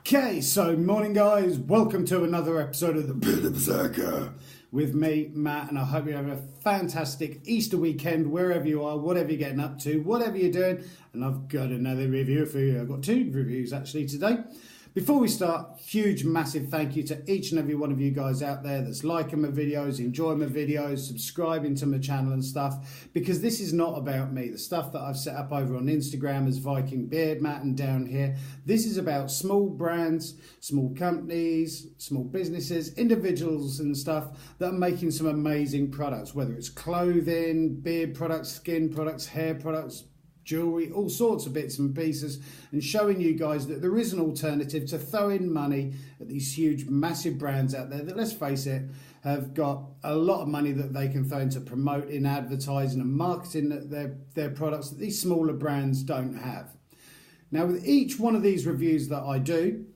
Okay, so morning guys, welcome to another episode of the Bit of Berserker with me, Matt, and I hope you have a fantastic Easter weekend wherever you are, whatever you're getting up to, whatever you're doing, and I've got another review for you. I've got two reviews actually today. Before we start, huge massive thank you to each and every one of you guys out there that's liking my videos, enjoying my videos, subscribing to my channel and stuff, because this is not about me. The stuff that I've set up over on Instagram as Viking Beard Matt and down here, this is about small brands, small companies, small businesses, individuals and stuff that are making some amazing products, whether it's clothing, beard products, skin products, hair products, jewelry, all sorts of bits and pieces, and showing you guys that there is an alternative to throwing money at these huge massive brands out there that, let's face it, have got a lot of money that they can throw into promoting, advertising and marketing their products that these smaller brands don't have. Now, with each one of these reviews that I do,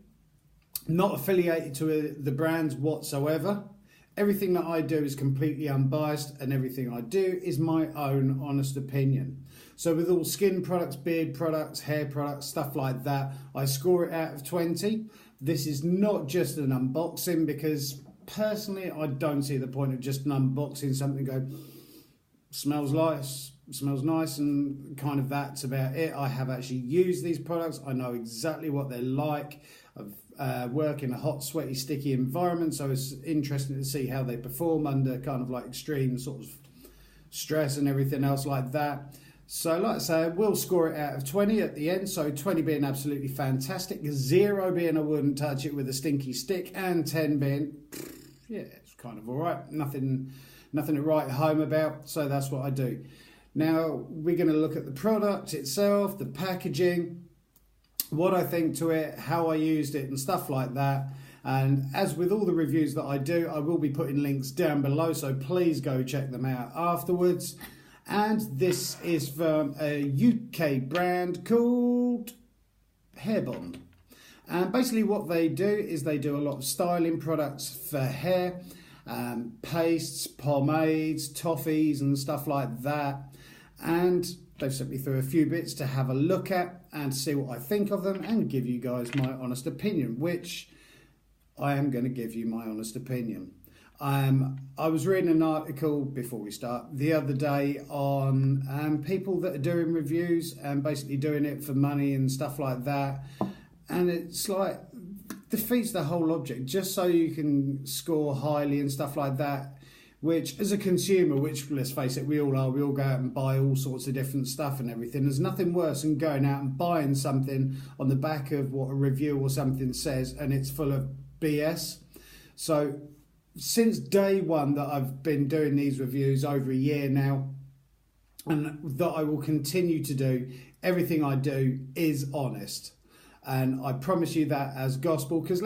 not affiliated to the brands whatsoever, everything that I do is completely unbiased, and everything I do is my own honest opinion. So with all skin products, beard products, hair products, stuff like that, I score it out of 20. This is not just an unboxing, because personally I don't see the point of just an unboxing something, go, smells nice, and kind of that's about it. I have actually used these products. I know exactly what they're like. I've work in a hot, sweaty, sticky environment, so it's interesting to see how they perform under kind of like extreme sort of stress and everything else like that. So like I say, we'll score it out of 20 at the end, so 20 being absolutely fantastic, 0 being I wouldn't touch it with a stinky stick, and 10 being, yeah, it's kind of all right, nothing to write home about, so that's what I do. Now, we're going to look at the product itself, the packaging, what I think to it, how I used it and stuff like that. And as with all the reviews that I do, I will be putting links down below, so please go check them out afterwards. And this is from a UK brand called Hairbond. And basically what they do is they do a lot of styling products for hair, pastes, pomades, toffees and stuff like that. And they've sent me through a few bits to have a look at and see what I think of them and give you guys my honest opinion, which I am going to give you my honest opinion. I was reading an article before we start the other day on people that are doing reviews and basically doing it for money and stuff like that, and it's like defeats the whole object just so you can score highly and stuff like that, which as a consumer, which let's face it, we all are, we all go out and buy all sorts of different stuff and everything. There's nothing worse than going out and buying something on the back of what a review or something says and it's full of BS. So since day one that I've been doing these reviews, over a year now, and that I will continue to do, everything I do is honest. And I promise you that as gospel, because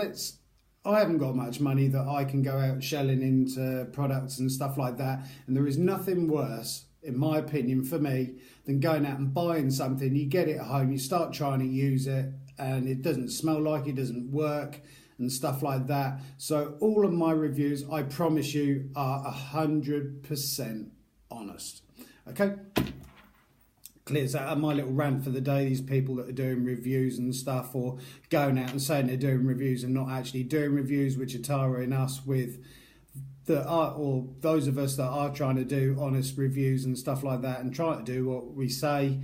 I haven't got much money that I can go out shelling into products and stuff like that. And there is nothing worse, in my opinion, for me, than going out and buying something. You get it at home, you start trying to use it, and it doesn't smell like it, doesn't work, and stuff like that. So all of my reviews, I promise you, are 100% honest. Okay? Clears that up my little rant for the day. These people that are doing reviews and stuff, or going out and saying they're doing reviews and not actually doing reviews, which are tarring us with the art, or those of us that are trying to do honest reviews and stuff like that and trying to do what we say,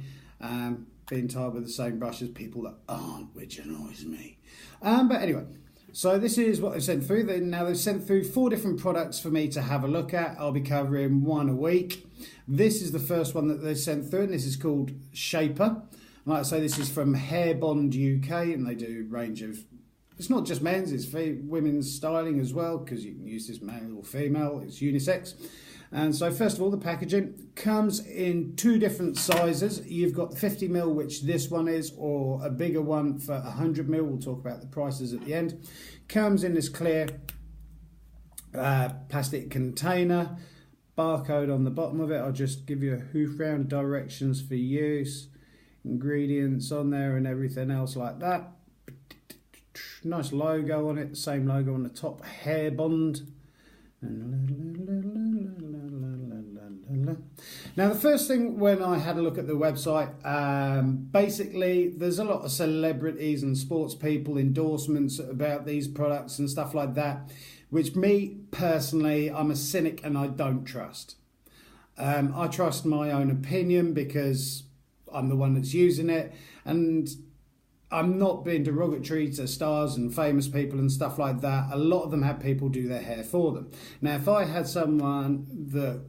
being tied with the same brush as people that aren't, which annoys me. But anyway, so this is what they've sent through. Now they've sent through 4 different products for me to have a look at. I'll be covering 1 a week. This is the first one that they've sent through, and this is called Shaper. Like I say, this is from Hairbond UK, and they do a range of, it's not just men's, it's women's styling as well, because you can use this male or female, it's unisex. And so first of all, the packaging comes in 2 different sizes. You've got the 50ml, which this one is, or a bigger one for 100ml. We'll talk about the prices at the end. Comes in this clear plastic container. Barcode on the bottom of it. I'll just give you a hoof round, directions for use, ingredients on there and everything else like that. Nice logo on it, same logo on the top, Hairbond. Now, the first thing when I had a look at the website, basically there's a lot of celebrities and sports people endorsements about these products and stuff like that, which me personally, I'm a cynic and I don't trust. I trust my own opinion because I'm the one that's using it, and I'm not being derogatory to stars and famous people and stuff like that. A lot of them have people do their hair for them. Now, if I had someone that,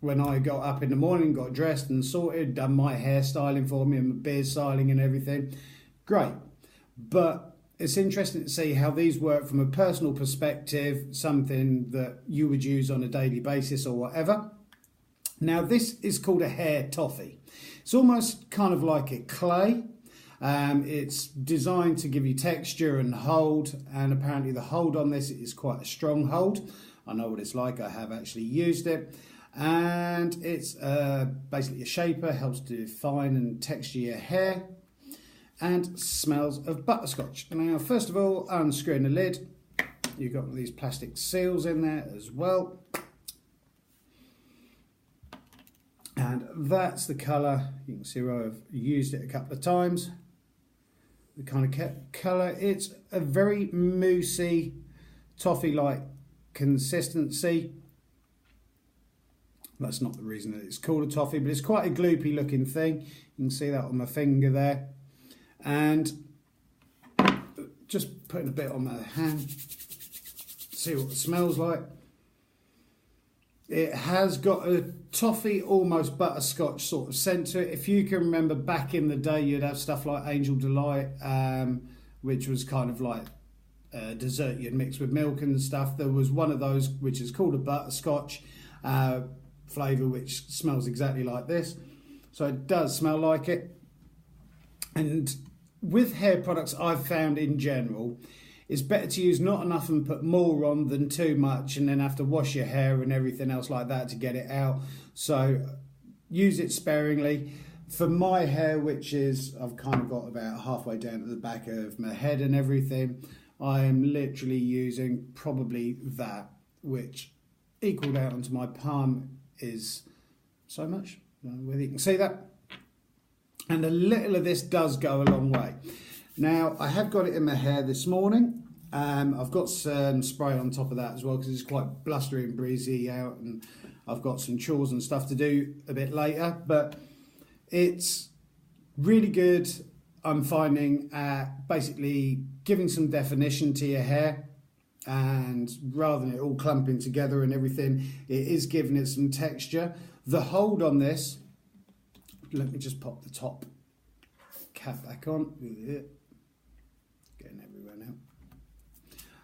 when I got up in the morning, got dressed and sorted, done my hairstyling for me and my beard styling and everything, great. But it's interesting to see how these work from a personal perspective, something that you would use on a daily basis or whatever. Now, this is called a hair toffee. It's almost kind of like a clay. It's designed to give you texture and hold, and apparently the hold on this is quite a strong hold. I know what it's like, I have actually used it. And it's basically a shaper, helps to define and texture your hair, and smells of butterscotch. Now, first of all, unscrewing the lid, you've got these plastic seals in there as well. And that's the colour. You can see where I've used it a couple of times. The kind of colour, it's a very moussey, toffee-like consistency. That's not the reason that it's called a toffee, but it's quite a gloopy looking thing. You can see that on my finger there. And just putting a bit on my hand, see what it smells like. It has got a toffee, almost butterscotch sort of scent to it. If you can remember back in the day, you'd have stuff like Angel Delight, which was kind of like dessert you'd mix with milk and stuff. There was one of those which is called a butterscotch flavour, which smells exactly like this. So it does smell like it. And with hair products, I've found in general, it's better to use not enough and put more on than too much and then have to wash your hair and everything else like that to get it out. So use it sparingly. For my hair, which is, I've kind of got about halfway down to the back of my head and everything, I am literally using probably that, which equaled out onto my palm is so much. I don't know whether you can see that. And a little of this does go a long way. Now, I have got it in my hair this morning. I've got some spray on top of that as well because it's quite blustery and breezy out, and I've got some chores and stuff to do a bit later. But it's really good, I'm finding, at basically giving some definition to your hair. And rather than it all clumping together and everything, it is giving it some texture. The hold on this, let me just pop the top cap back on. Getting everywhere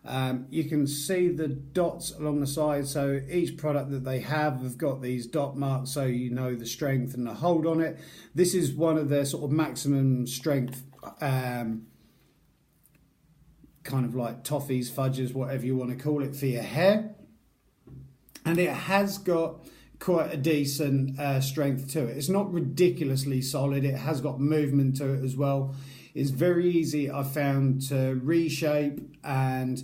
now. You can see the dots along the side. So each product that they have got these dot marks, so you know the strength and the hold on it. This is one of their sort of maximum strength, kind of like toffees, fudges, whatever you want to call it, for your hair. And it has got quite a decent strength to it. It's not ridiculously solid. It has got movement to it as well. It's very easy, I found, to reshape, and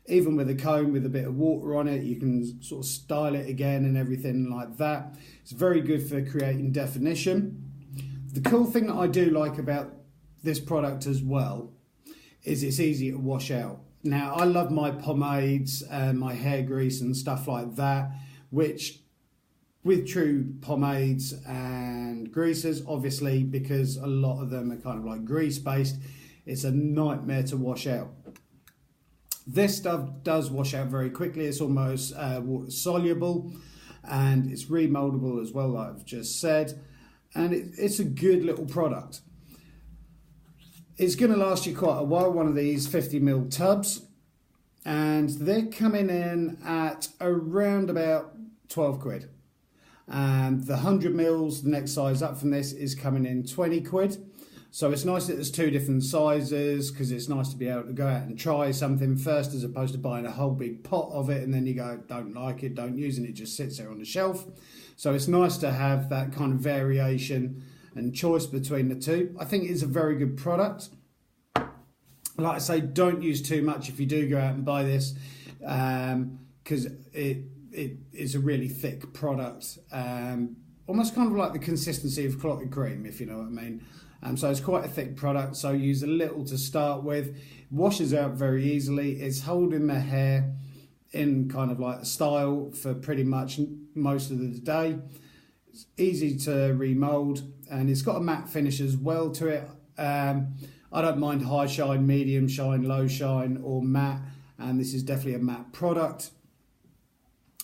even with a comb with a bit of water on it, you can sort of style it again and everything like that. It's very good for creating definition. The cool thing that I do like about this product as well is it's easy to wash out. Now, I love my pomades and my hair grease and stuff like that, which with true pomades and greases, obviously, because a lot of them are kind of like grease based, it's a nightmare to wash out. This stuff does wash out very quickly. It's almost water soluble, and it's remoldable as well, like I've just said, and it's a good little product. It's going to last you quite a while, one of these 50ml tubs, and they're coming in at around about 12 quid. And the 100ml, the next size up from this, is coming in 20 quid. So it's nice that there's two different sizes, because it's nice to be able to go out and try something first, as opposed to buying a whole big pot of it and then you go, don't like it, don't use it, and it just sits there on the shelf. So it's nice to have that kind of variation and choice between the two. I think it's a very good product. Like I say, don't use too much if you do go out and buy this, because it is a really thick product. almost kind of like the consistency of clotted cream, if you know what I mean. So it's quite a thick product, so use a little to start with. Washes out very easily. It's holding the hair in kind of like a style for pretty much most of the day. It's easy to remold, and it's got a matte finish as well to it. I don't mind high shine, medium shine, low shine, or matte, and this is definitely a matte product.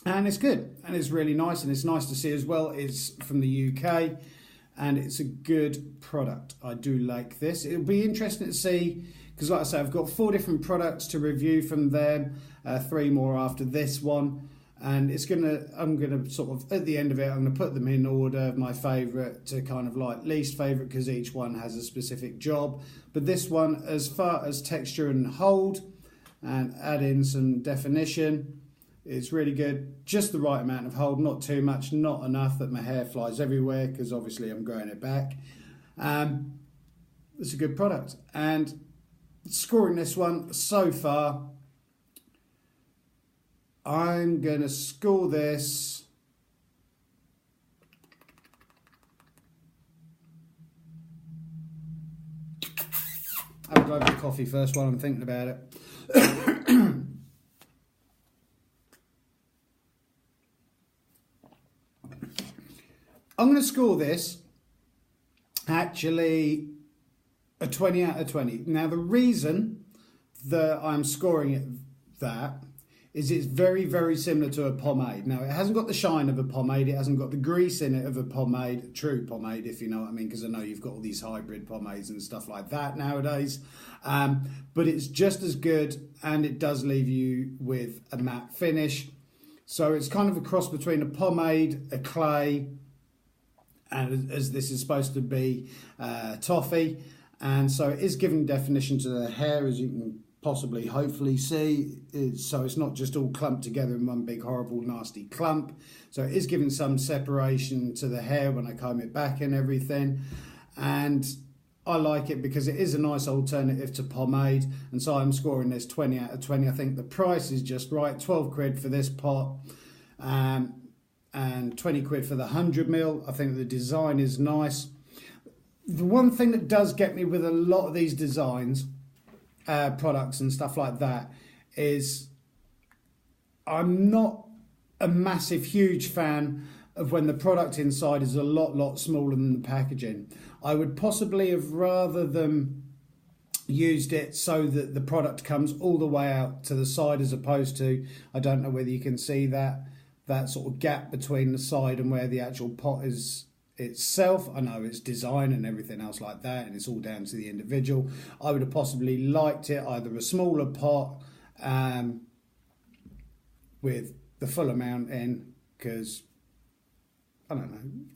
And it's good, and it's really nice, and it's nice to see as well. It's from the UK, and it's a good product. I do like this. It'll be interesting to see, because like I say, I've got 4 different products to review from them, 3 more after this one, and I'm gonna sort of, at the end of it, I'm gonna put them in order of my favourite to kind of like least favourite, because each one has a specific job. But this one, as far as texture and hold, and add in some definition, it's really good. Just the right amount of hold, not too much, not enough that my hair flies everywhere, because obviously I'm growing it back. It's a good product. And scoring this one so far, I'm going to score this I'll grab the coffee first while I'm thinking about it. I'm going to score this actually a 20 out of 20. Now, the reason that I'm scoring it that is it's very, very similar to a pomade. Now, it hasn't got the shine of a pomade. It hasn't got the grease in it of a pomade, true pomade, if you know what I mean, because I know you've got all these hybrid pomades and stuff like that nowadays. But it's just as good, and it does leave you with a matte finish. So it's kind of a cross between a pomade, a clay, and as this is supposed to be toffee. And so it is giving definition to the hair, as you can possibly hopefully see. So it's not just all clumped together in one big horrible nasty clump. So it is giving some separation to the hair when I comb it back and everything. And I like it because it is a nice alternative to pomade. And so I'm scoring this 20 out of 20. I think the price is just right. 12 quid for this pot. And 20 quid for the 100ml. I think the design is nice. The one thing that does get me with a lot of these designs, products and stuff like that, is I'm not a massive, huge fan of when the product inside is a lot smaller than the packaging. I would possibly have rather them used it so that the product comes all the way out to the side, as opposed to, I don't know whether you can see that sort of gap between the side and where the actual pot is itself. I know it's design and everything else like that, and it's all down to the individual. I would have possibly liked it either a smaller pot with the full amount in, because I don't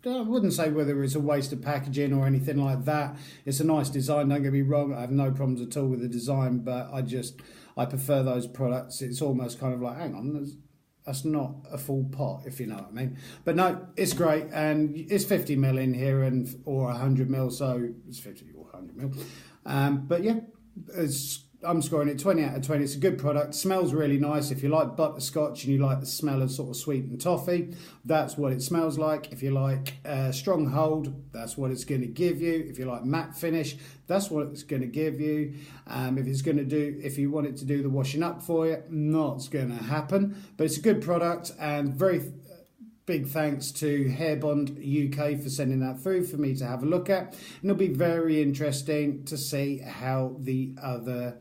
know, I wouldn't say whether it's a waste of packaging or anything like that. It's a nice design, don't get me wrong. I have no problems at all with the design, but I prefer those products. It's almost kind of like, hang on, that's not a full pot, if you know what I mean. But no, it's great, and it's 50ml in here, or 100ml, so it's 50 or 100ml. But yeah, I'm scoring it 20 out of 20. It's a good product. Smells really nice. If you like butterscotch and you like the smell of sort of sweetened toffee, that's what it smells like. If you like strong hold, that's what it's going to give you. If you like matte finish, that's what it's going to give you. If you want it to do the washing up for you, not going to happen. But it's a good product, and very big thanks to Hairbond UK for sending that through for me to have a look at. And it'll be very interesting to see how the other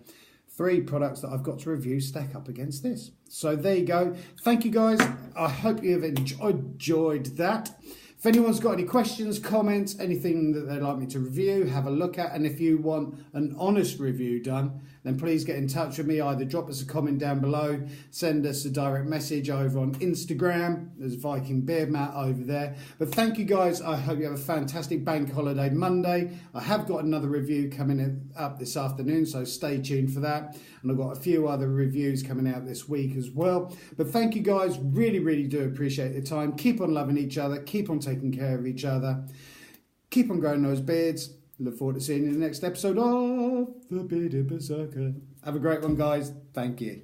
3 products that I've got to review stack up against this. So there you go. Thank you guys. I hope you have enjoyed that. If anyone's got any questions, comments, anything that they'd like me to review, have a look at. And if you want an honest review done, then please get in touch with me. Either drop us a comment down below, send us a direct message over on Instagram. There's Viking Beard Mat over there. But thank you guys. I hope you have a fantastic bank holiday Monday. I have got another review coming up this afternoon, so stay tuned for that. And I've got a few other reviews coming out this week as well. But thank you guys. Really do appreciate your time. Keep on loving each other. Keep on taking care of each other. Keep on growing those beards. Look forward to seeing you in the next episode of The Bearded Berserker. Have a great one, guys. Thank you.